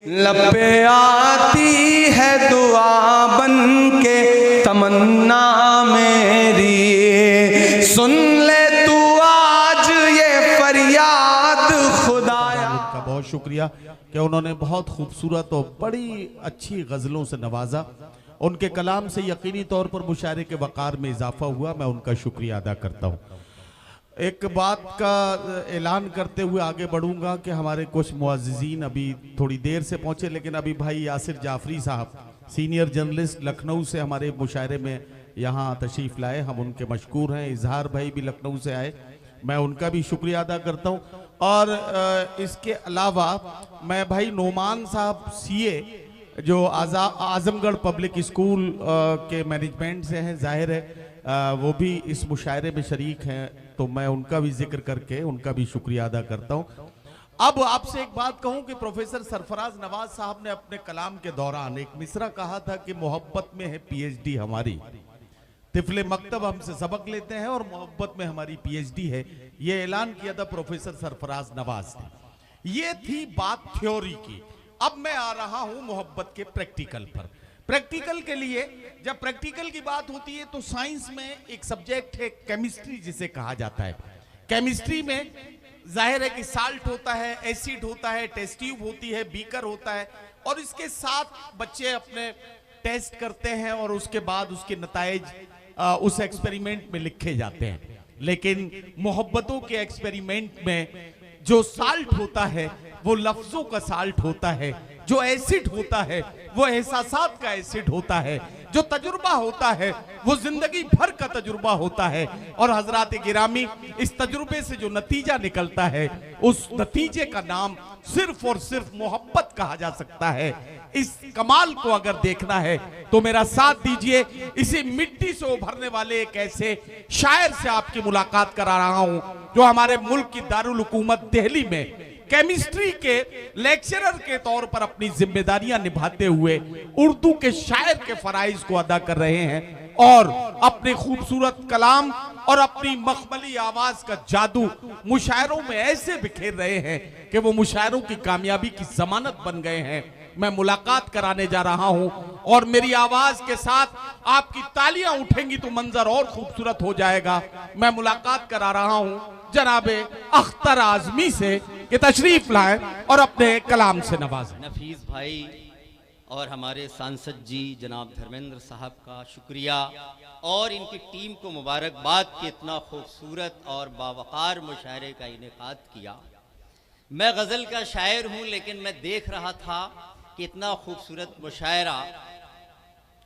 लब पे आती है दुआ बन के तमन्ना मेरी, सुन ले तू आज ये फरियाद खुदाया। का बहुत शुक्रिया कि उन्होंने बहुत खूबसूरत और बड़ी अच्छी गज़लों से नवाजा। उनके कलाम से यकीनी तौर पर मुशायरे के वक़ार में इजाफा हुआ। मैं उनका शुक्रिया अदा करता हूँ। एक बात का ऐलान करते हुए आगे बढ़ूंगा कि हमारे कुछ मुअज़्ज़िज़ीन अभी थोड़ी देर से पहुंचे, लेकिन अभी भाई यासिर जाफरी साहब सीनियर जर्नलिस्ट लखनऊ से हमारे मुशायरे में यहाँ तशरीफ़ लाए, हम उनके मशकूर हैं। इजहार भाई भी लखनऊ से आए, मैं उनका भी शुक्रिया अदा करता हूँ। और इसके अलावा मैं भाई नोमान साहब सीए जो आजमगढ़ पब्लिक स्कूल के मैनेजमेंट से हैं, जाहिर है वो भी इस मुशायरे में शरीक हैं, तो मैं उनका भी जिक्र करके उनका भी शुक्रिया अदा करता हूँ। अब आपसे एक बात कहूँ कि प्रोफेसर सरफराज नवाज साहब ने अपने कलाम के दौरान एक मिसरा कहा था कि मोहब्बत में है पीएचडी हमारी, तिफले मकतब हमसे सबक लेते हैं और मोहब्बत में हमारी पीएचडी है। ये ऐलान किया था प्रोफेसर सरफराज नवाज ने। ये थी बात थ्योरी की। अब मैं आ रहा हूं मोहब्बत के प्रैक्टिकल पर। प्रैक्टिकल के लिए जब प्रैक्टिकल की बात होती है तो साइंस में एक सब्जेक्ट है केमिस्ट्री, जिसे कहा जाता है। केमिस्ट्री में जाहिर है कि साल्ट होता है, एसिड होता है, टेस्ट ट्यूब होती है, बीकर होता है, और इसके साथ बच्चे अपने टेस्ट करते हैं और उसके बाद उसके नताइज उस एक्सपेरिमेंट में लिखे जाते हैं। लेकिन मोहब्बतों के एक्सपेरिमेंट में जो साल्ट होता है वो लफ्जों का साल्ट होता है, जो एसिड होता है वो एहसासात का एसिड होता है, जो तजुर्बा होता है वो जिंदगी भर का तजुर्बा होता है। और हजरात गिरामी, इस तजुर्बे से जो नतीजा निकलता है उस नतीजे का नाम सिर्फ और सिर्फ मोहब्बत कहा जा सकता है। इस कमाल को अगर देखना है तो मेरा साथ दीजिए, इसी मिट्टी से उभरने वाले एक ऐसे शायर से आपकी मुलाकात करा रहा हूं जो हमारे मुल्क की दारुल हुकूमत दिल्ली में केमिस्ट्री के लेक्चरर के तौर पर अपनी जिम्मेदारियां निभाते हुए उर्दू के शायर के फराइज को अदा कर रहे हैं और अपने खूबसूरत कलाम और अपनी मखमली आवाज का जादू मुशायरों में ऐसे बिखेर रहे हैं कि वो मुशायरों की कामयाबी की जमानत बन गए हैं। मैं मुलाकात कराने जा रहा हूं और मेरी आवाज के साथ आपकी तालियां उठेंगी तो मंजर और खूबसूरत हो जाएगा। मैं मुलाकात करा रहा हूं जनाबे अख्तर आजमी से कि तशरीफ लाएं और अपने कलाम से नवाजें। नफीस भाई और हमारे सांसद जी जनाब धर्मेंद्र साहब का शुक्रिया और इनकी टीम को मुबारकबाद कि इतना खूबसूरत और बावकार मुशायरे का इनेकाद किया। मैं गज़ल का शायर हूँ, लेकिन मैं देख रहा था कि इतना खूबसूरत मुशायरा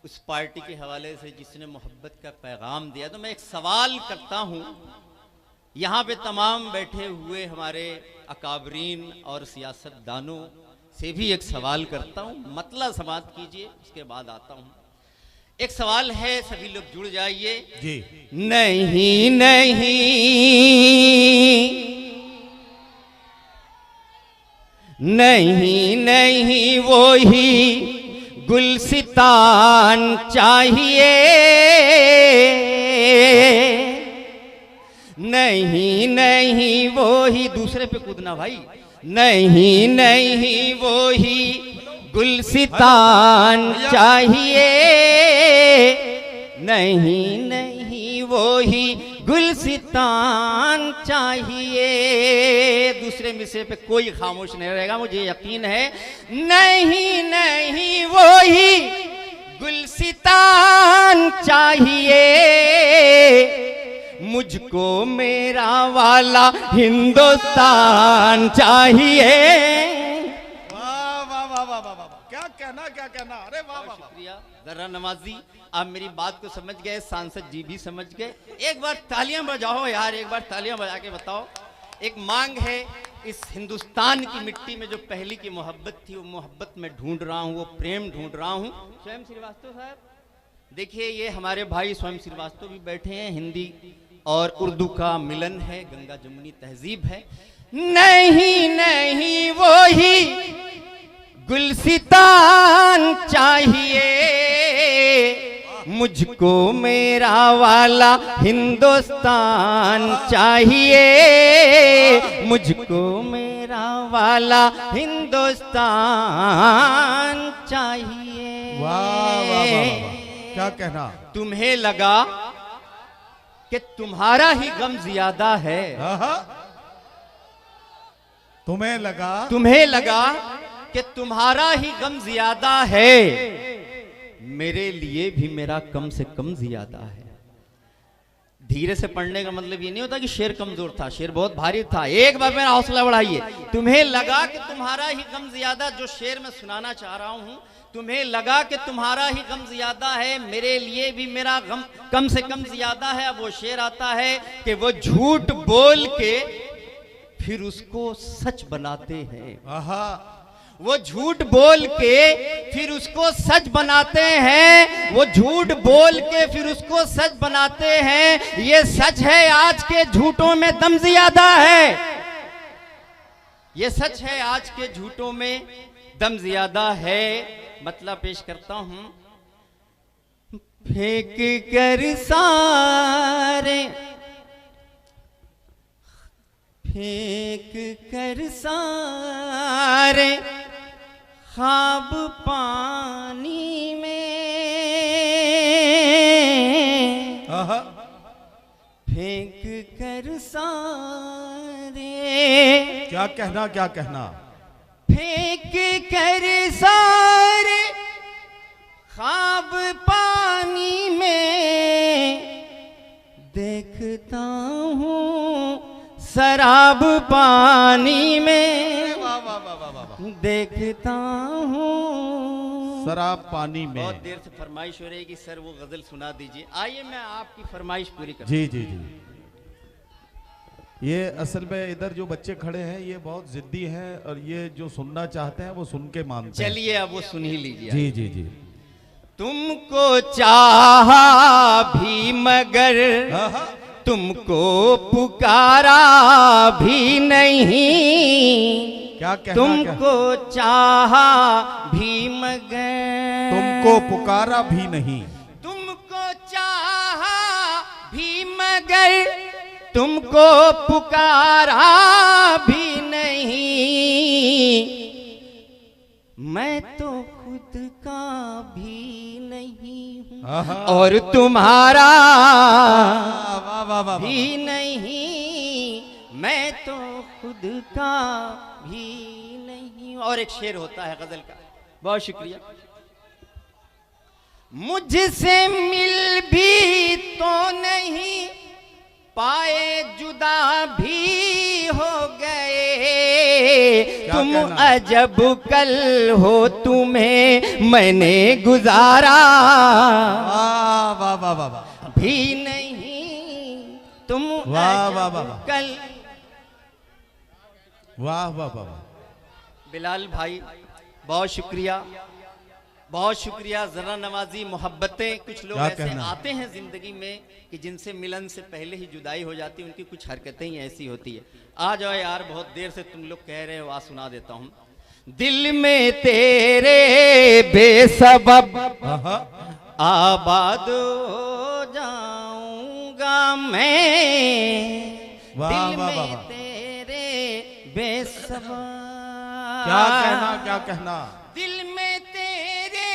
उस पार्टी के हवाले से जिसने मोहब्बत का पैगाम दिया। तो मैं एक सवाल करता हूँ, यहाँ पे तमाम बैठे हुए हमारे अकाबरीन और सियासतदानों से भी एक सवाल करता हूँ, मतला समात कीजिए, उसके बाद आता हूँ। एक सवाल है, सभी लोग जुड़ जाइए जी। नहीं नहीं नहीं नहीं वो ही गुलसितान चाहिए, नहीं नहीं वो ही, दूसरे पे कूदना भाई, नहीं नहीं वो ही गुलसितान चाहिए, नहीं नहीं वो ही गुलसितान चाहिए। दूसरे मिसरे पे कोई खामोश नहीं रहेगा, मुझे यकीन है। नहीं नहीं वो ही गुलसितान चाहिए, मुझको मेरा वाला हिंदुस्तान चाहिए। वाह वाह वाह वाह वाह, क्या कहना क्या कहना, अरे वाह वाह। शुक्रिया जरा नवाजी, आप मेरी बात को समझ गए, सांसद जी भी समझ गए। एक बार तालियां बजाओ यार, एक बार तालियां बजा के बताओ। एक मांग है, इस हिंदुस्तान की मिट्टी में जो पहली की मोहब्बत थी वो मोहब्बत में ढूंढ रहा हूँ, वो प्रेम ढूंढ रहा हूँ। स्वयं श्रीवास्तव साहब देखिए, ये हमारे भाई स्वयं श्रीवास्तव भी बैठे हैं। हिंदी और उर्दू का मिलन है, गंगा जमुनी तहजीब है। नहीं नहीं वो ही गुलसितान चाहिए, मुझको मेरा वाला हिंदुस्तान चाहिए, मुझको मेरा वाला हिंदुस्तान चाहिए। वाह वाह वाह वाह, क्या कहना। तुम्हें लगा कि तुम्हारा ही गम ज्यादा है, आहा। तुम्हें लगा कि तुम्हारा ही गम ज्यादा है, मेरे लिए भी मेरा कम से कम ज्यादा है। धीरे से पढ़ने का मतलब ये नहीं होता कि शेर कमजोर था, शेर बहुत भारी था। एक बार मेरा हौसला बढ़ाइए। तुम्हें लगा कि तुम्हारा ही गम ज्यादा, जो शेर मैं सुनाना चाह रहा हूं, तुम्हें लगा कि तुम्हारा ही गम ज्यादा है, मेरे लिए भी मेरा गम कम से कम ज्यादा है। अब वो शेर आता है कि वो झूठ बोल के फिर उसको सच बनाते हैं। आहा। वो झूठ बोल के फिर उसको सच बनाते हैं, वो झूठ बोल के फिर उसको सच बनाते हैं। ये सच है, आज के झूठों में दम ज्यादा है। ये सच है, आज के झूठों में दम ज्यादा है। मतलब पेश करता हूं। फेंक कर सारे, फेंक कर सारे ख्वाब पानी में, आहा। फेंक कर सारे, क्या कहना, क्या कहना। फेंक कर सारे ख्वाब पानी में, देखता हूँ शराब पानी में, वाह वाह वाह वाह वाह। देखता हूँ शराब पानी में। बहुत देर से फरमाइश हो रही है कि सर वो गजल सुना दीजिए। आइए मैं आपकी फरमाइश पूरी कर। जी जी जी। ये असल में इधर जो बच्चे खड़े हैं ये बहुत जिद्दी हैं और ये जो सुनना चाहते हैं वो सुन के मानते हैं। चलिए अब वो सुन ही लीजिए। जी जी जी। तुमको चाहा भी मगर आहा। तुमको पुकारा भी नहीं, क्या कहना, तुमको चाहा भी मगर तुमको पुकारा भी नहीं, तुमको चाहा भी मगर तुमको पुकारा भी नहीं, मैं तो खुद का भी नहीं हूं और तुम्हारा वाह वाह वाह भी नहीं, मैं तो खुद का भी नहीं। और एक शेर होता है गजल का। बहुत शुक्रिया। मुझसे मिल भी तो नहीं पाए, जुदा भी हो गए, तुम अजब कल हो तुम्हें मैंने गुजारा वाह वाह वाह भी नहीं, तुम वाह वाह वाह कल। वाह वाह वाह। बिलाल भाई बहुत शुक्रिया, बहुत शुक्रिया। जरा नवाजी मोहब्बतें, कुछ लोग ऐसे आते हैं जिंदगी में कि जिनसे मिलन से पहले ही जुदाई हो जाती है, उनकी कुछ हरकतें ही ऐसी होती है। आ जाओ यार, बहुत देर से तुम लोग कह रहे हो, आ सुना देता हूं। दिल में तेरे बेसबब आबाद हो जाऊंगा मैं, दिल में तेरे बेसबब। क्या कहना, क्या कहना। दिल में तेरे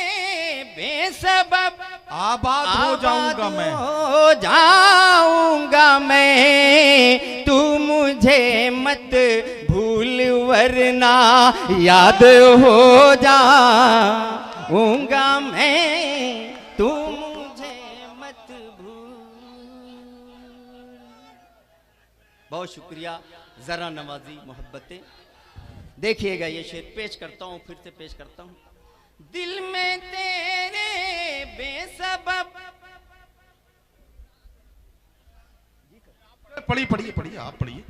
बेसबब आबाद हो जाऊंगा मैं, हो जाऊंगा मैं, तू मुझे मत भूल वरना याद हो जाऊंगा मैं, तू मुझे मत भूल। बहुत शुक्रिया। जरा नवाजी मोहब्बतें। देखिएगा ये शेर पेश करता हूं, फिर से पेश करता हूं। दिल में तेरे बेसबब। पढ़िए पढ़िए पढ़िए, आप पढ़िए।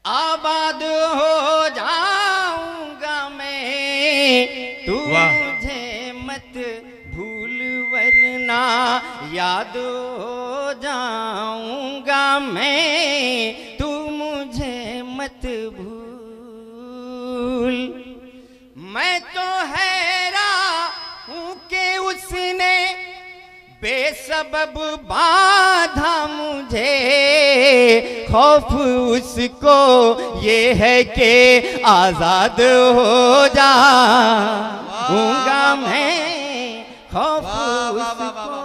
आबाद हो जाऊंगा मैं, तू मुझे मत भूल वरना याद हो जाऊंगा मैं, तू मुझे मत भूल। मैं तो हैरान हूं कि उसने बेसबब बाधा मुझे खौफ उसको ये है कि आजाद हो जाऊंगा मैं, खौफ उसको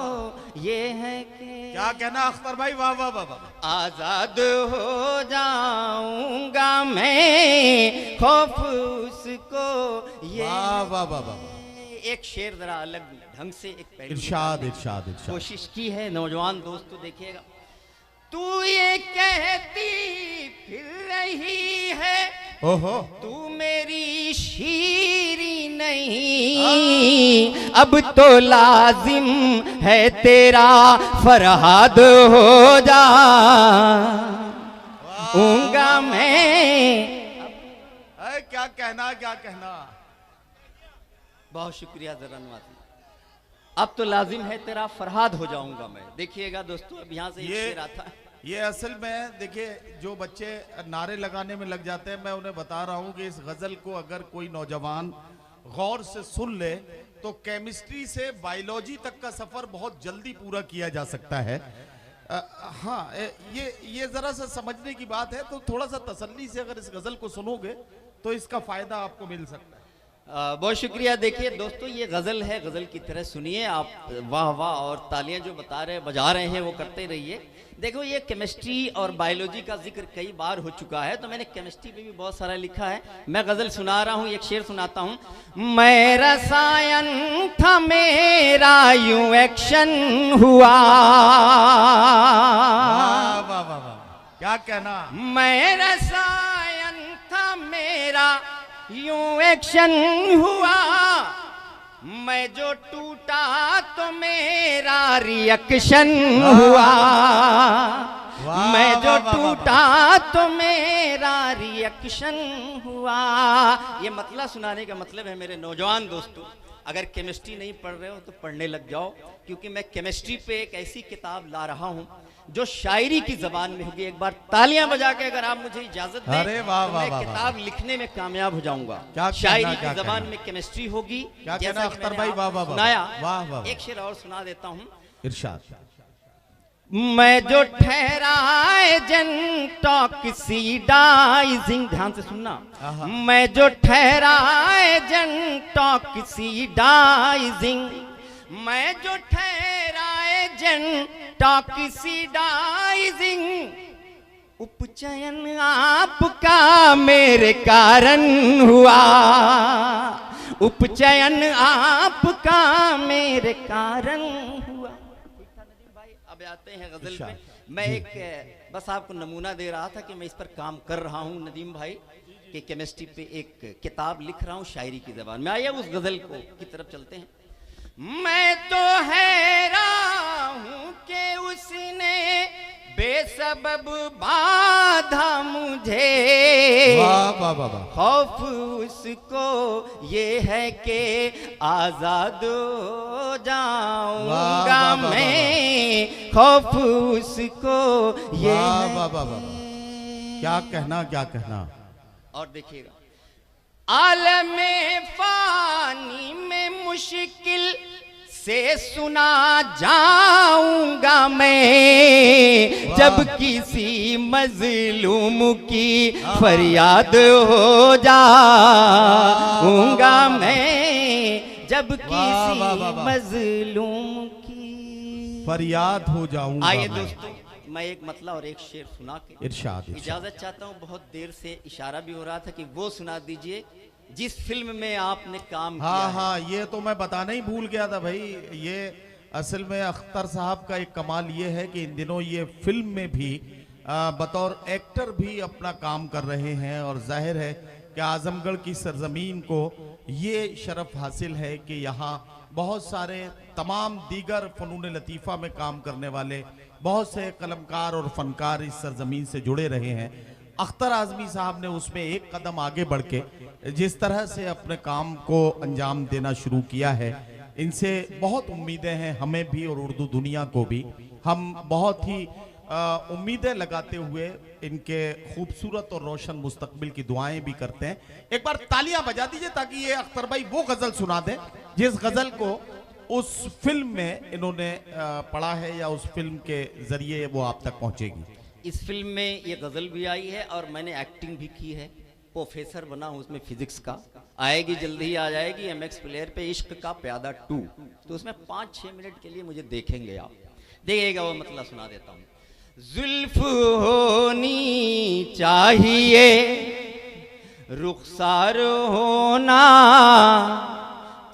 ये है कि क्या कहना अख्तर भाई, वाह वाह वाह वाह। आजाद हो जाऊंगा मैं, खौफ उसको ये वाह वाह वाह वाह। एक शेर जरा अलग ढंग से एक पहलू इरशाद निकालने की इरशाद इरशाद। कोशिश की है नौजवान दोस्तों, देखिएगा। तू ये कहती फिर रही है ओहो, तू मेरी शीरी नहीं, अब तो लाजिम है तेरा फरहाद हो जाऊंगा मैं। क्या कहना क्या कहना। बहुत शुक्रिया जरा नवाजी। अब तो लाजिम है तेरा फरहाद हो जाऊंगा मैं। देखिएगा दोस्तों, अब यहाँ से एक शेर आता है। ये असल में देखिए, जो बच्चे नारे लगाने में लग जाते हैं, मैं उन्हें बता रहा हूँ कि इस गजल को अगर कोई नौजवान गौर से सुन ले तो केमिस्ट्री से बायोलॉजी तक का सफर बहुत जल्दी पूरा किया जा सकता है। हाँ, ये जरा सा समझने की बात है, तो थोड़ा सा तसल्ली से अगर इस गजल को सुनोगे तो इसका फायदा आपको मिल सकता है। बहुत शुक्रिया। देखिए दोस्तों, ये गजल है, गजल की तरह सुनिए आप। वाह वाह और तालियां जो बजा रहे हैं वो करते रहिए। देखो, ये केमिस्ट्री और बायोलॉजी का जिक्र कई बार हो चुका है, तो मैंने केमिस्ट्री पे भी बहुत सारा लिखा है। मैं गजल सुना रहा हूँ, एक शेर सुनाता हूँ। मैं रसायन था मेरा यूं एक्शन हुआ, वाह वाह वाह वाह, क्या कहना। मैं रसायन था मेरा यूं एक्शन हुआ, मैं जो टूटा तो मेरा रिएक्शन हुआ, मैं जो टूटा तो मेरा रिएक्शन हुआ। ये मतलब सुनाने का मतलब है मेरे नौजवान दोस्तों, अगर केमिस्ट्री नहीं पढ़ रहे हो तो पढ़ने लग जाओ, क्योंकि मैं केमिस्ट्री पे एक ऐसी किताब ला रहा हूं जो शायरी की जबान में होगी। एक बार तालियां बजा के अगर आप मुझे इजाजत दें, अरे वाह तो वाह मैं वाह किताब लिखने में कामयाब हो जाऊंगा। क्या शायरी कहना, की क्या जबान कहना। में केमिस्ट्री होगी। क्या जैसा कहना कि अख्तर मैंने भाई, आपको वाह वाह वाह। सुनाया। वाह वाह। एक शेर और सुना देता हूं। इरशाद। मैं जो ठहरा एजेंट ऑक्सीडाइजिंग, ध्यान से सुनना। मैं जो ठहरा एजेंट ऑक्सीडाइजिंग, मैं जो ठहरा एजेंट ऑक्सीडाइजिंग, उपचयन आपका मेरे कारण हुआ, उपचयन आपका मेरे कारण हुआ। अब आते हैं गजल पे। मैं एक बस आपको नमूना दे रहा था कि मैं इस पर काम कर रहा हूं नदीम भाई, कि केमिस्ट्री पे एक किताब लिख रहा हूं शायरी की जबान में। आइए उस गजल को की तरफ चलते हैं। मैं तो हैरान हूं कि उसने बेसबब बाधा मुझे, वाह वाह वाह वाह। खौफ उसको ये है कि आजाद हो जाऊंगा वाह, वाह, वाह, मैं, खौफ उसको ये वाह है। वाह वाह वाह। क्या कहना क्या कहना। और देखिएगा, आलमे फानी में मुश्किल से सुना जाऊंगा मैं, जब किसी मजलूम की फरियाद हो जाऊंगा मैं, जब किसी मजलूम की फरियाद हो जाऊंगा। आइए मैं। दोस्तों, मैं एक मतलब और एक शेर सुना के इरशाद। इजाजत चाहता हूँ। बहुत देर से इशारा भी हो रहा था कि वो सुना दीजिए जिस फिल्म में आपने काम किया हाँ है। हाँ, ये तो मैं बताना ही भूल गया था भाई। ये असल में अख्तर साहब का एक कमाल ये है कि इन दिनों ये फिल्म में भी बतौर एक्टर भी अपना काम कर रहे हैं, और जाहिर है कि आजमगढ़ की सरजमीन को ये शरफ हासिल है कि यहाँ बहुत सारे तमाम दीगर फ़नून लतीफ़ा में काम करने वाले बहुत से कलमकार और फनकार इस सरजमीन से जुड़े रहे हैं। अख्तर आज़मी साहब ने उसमें एक कदम आगे बढ़ के जिस तरह से अपने काम को अंजाम देना शुरू किया है, इनसे बहुत उम्मीदें हैं हमें भी और उर्दू दुनिया को भी। हम बहुत ही उम्मीदें लगाते हुए इनके खूबसूरत और रोशन मुस्तकबिल की दुआएं भी करते हैं। एक बार तालियां बजा दीजिए ताकि ये अख्तर भाई वो गजल सुना दें जिस गजल को उस फिल्म में इन्होंने पढ़ा है या उस फिल्म के जरिए वो आप तक पहुंचेगी? इस फिल्म में ये गज़ल भी आई है और मैंने एक्टिंग भी की है। प्रोफेसर बना हूँ उसमें फिजिक्स का। आएगी जल्दी ही आ जाएगी MX प्लेयर पे इश्क का प्यादा 2। तो उसमें 5-6 मिनट के लिए मुझे देखेंगे आप, देखिएगा वो मतलब सुना देता हूँ। जुल्फ होनी चाहिए, रुखसार होना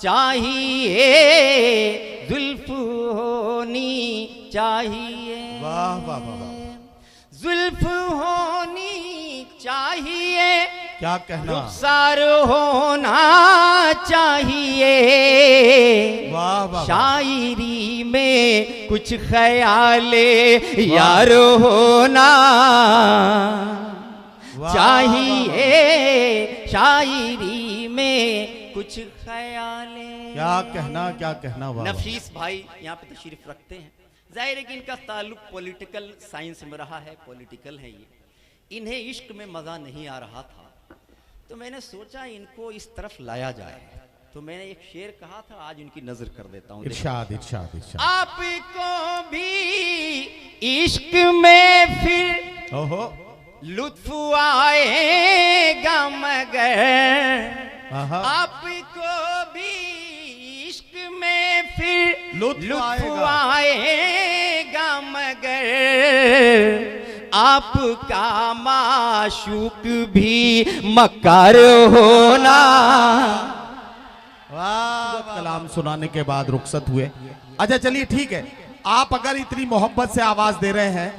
चाहिए, जुल्फ होनी चाहिए। वाह वाह वाह वाह, जुल्फ होनी चाहिए, क्या कहना, रुखसार होना चाहिए। वाह वाह, शायरी में कुछ ख्याले यार होना चाहिए, शायरी में कुछ ख्याले। क्या कहना, क्या कहना। वाह, नफीस भाई यहाँ पे तशरीफ रखते हैं। जाहिर है कि इनका ताल्लुक पॉलिटिकल साइंस में रहा है, पॉलिटिकल है ये। इन्हें इश्क में मज़ा नहीं आ रहा था, तो मैंने सोचा इनको इस तरफ लाया जाए। तो मैंने एक शेर कहा था, आज उनकी नजर कर देता हूँ। इरशाद इरशाद इरशाद। आपको भी इश्क में फिर ओहो, लुत्फ आएगा मगर, आहा, आपको भी इश्क में फिर लुत्फ आएगा मगर, आपका माशूक भी मक्कार होना। वाह, कलाम सुनाने के बाद रुखसत हुए। अच्छा चलिए ठीक है, आप अगर इतनी मोहब्बत से आवाज दे रहे हैं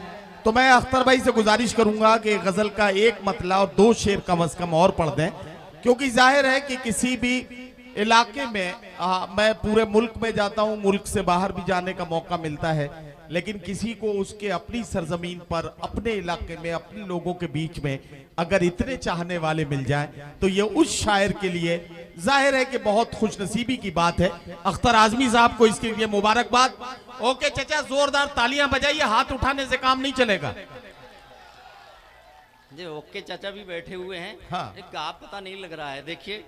तो मैं अख्तर भाई से गुजारिश करूंगा कि गजल का एक मतला और 2 शेर कम से कम और पढ़ दें, क्योंकि जाहिर है कि किसी भी इलाके में मैं पूरे मुल्क में जाता हूं, मुल्क से बाहर भी जाने का मौका मिलता है, लेकिन किसी को उसके अपनी सरजमीन पर, अपने इलाके में, अपने लोगों के बीच में अगर इतने चाहने वाले मिल जाएं तो ये उस शायर के लिए जाहिर है कि बहुत खुशनसीबी की बात है। अख्तर आजमी साहब को इसके लिए मुबारकबाद। ओके चचा, जोरदार तालियां बजाइए, हाथ उठाने से काम नहीं चलेगा। जी ओके चाचा भी बैठे हुए हैं। हाँ। एक का पता नहीं लग रहा है, देखिए।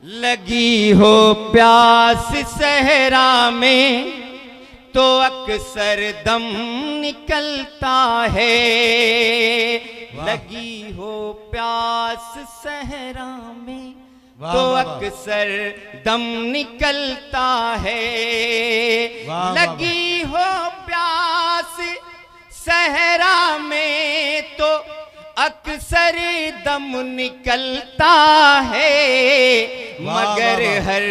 लगी हो प्यास सहरा में तो अक्सर दम निकलता है, लगी हो प्यास सहरा में तो अक्सर दम निकलता है, लगी हो प्यास सहरा में तो अक्सर दम निकलता है, मगर हर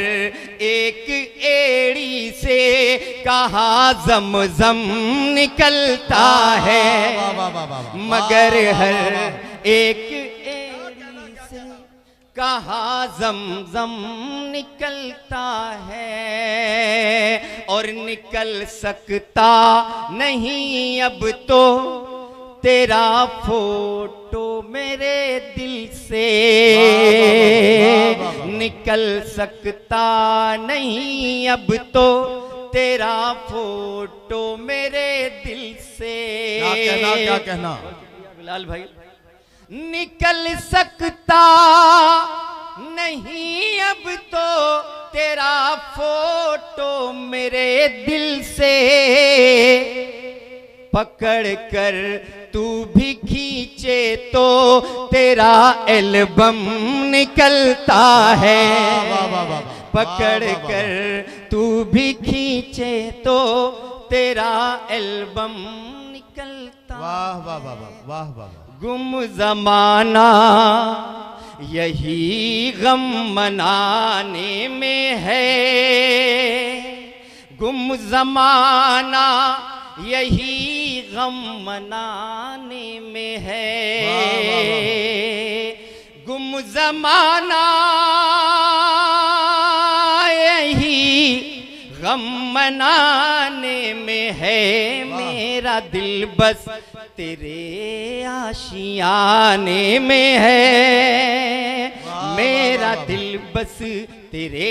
एक एड़ी से कहाँ ज़म-ज़म निकलता है, मगर हर एक एड़ी से कहाँ ज़म-ज़म निकलता है, और निकल सकता नहीं अब तो तेरा फोटो मेरे दिल से, निकल सकता नहीं अब तो तेरा फोटो मेरे दिल से। क्या कहना, क्या कहना बिलाल भाई। निकल सकता नहीं अब तो तेरा फोटो मेरे दिल से, पकड़ कर तू भी खींचे तो तेरा एल्बम निकलता है, पकड़ कर तू भी खींचे तो तेरा एल्बम निकलता। वाह वाह वाह वाह वाह वाह। गुम जमाना यही गम मनाने में है, गुम जमाना यही गम मनाने में है, गुम जमाना यही गम मनाने में है, मेरा दिल बस तेरे आशियाने में है, मेरा दिल बस तेरे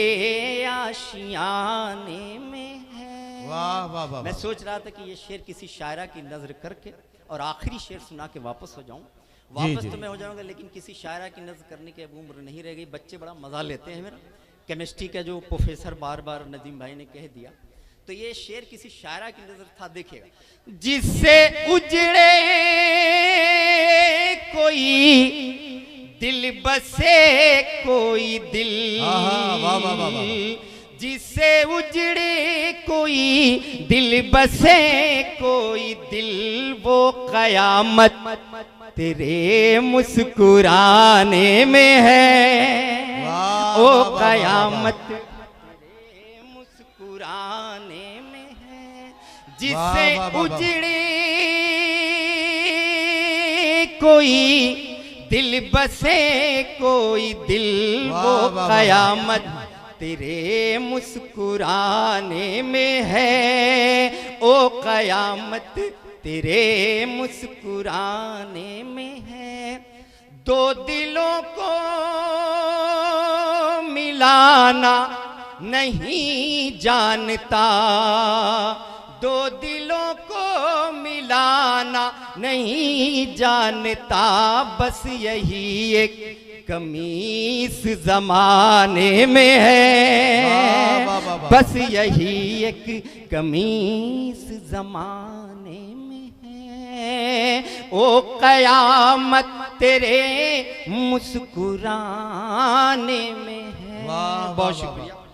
आशियाने में है। वाह वाह वाह। मैं सोच रहा था कि ये शेर किसी शायरा की नजर करके और आखिरी शेर सुना के वापस हो जाऊं। वापस जी। तो मैं हो जाऊंगा, लेकिन किसी शायरा की नज़र करने की अब उम्र नहीं रह गई। बच्चे बड़ा मज़ा लेते हैं मेरा, केमिस्ट्री का जो प्रोफेसर बार बार नदीम भाई ने कह दिया। तो ये शेर किसी शायरा की नज़र था, देखिएगा। जिससे उजड़े कोई दिल बसे कोई दिल, वाह वाह वाह वाह। जिससे उजड़े कोई दिल बसे कोई दिल, वो कयामत तेरे मुस्कुराने में है। वाह, ओ वाह, वाह, कयामत तेरे मुस्कुराने में है। जिससे वाह, वाह, वाह। उजड़े कोई दिल बसे कोई दिल, वाह, वो वाह, वाह। कयामत तेरे मुस्कुराने में है। ओ कयामत तेरे मुस्कुराने में है। दो दिलों को मिलाना नहीं जानता, दो दिलों को मिलाना नहीं जानता, बस यही एक कमी इस जमाने में है। वाह, वाह, वाह, वाह। बस यही एक कमी इस जमाने में है। ओ कयामत तेरे मुस्कुराने में है। वाह, वाह, बहुत वाह, शुक्रिया। वाह।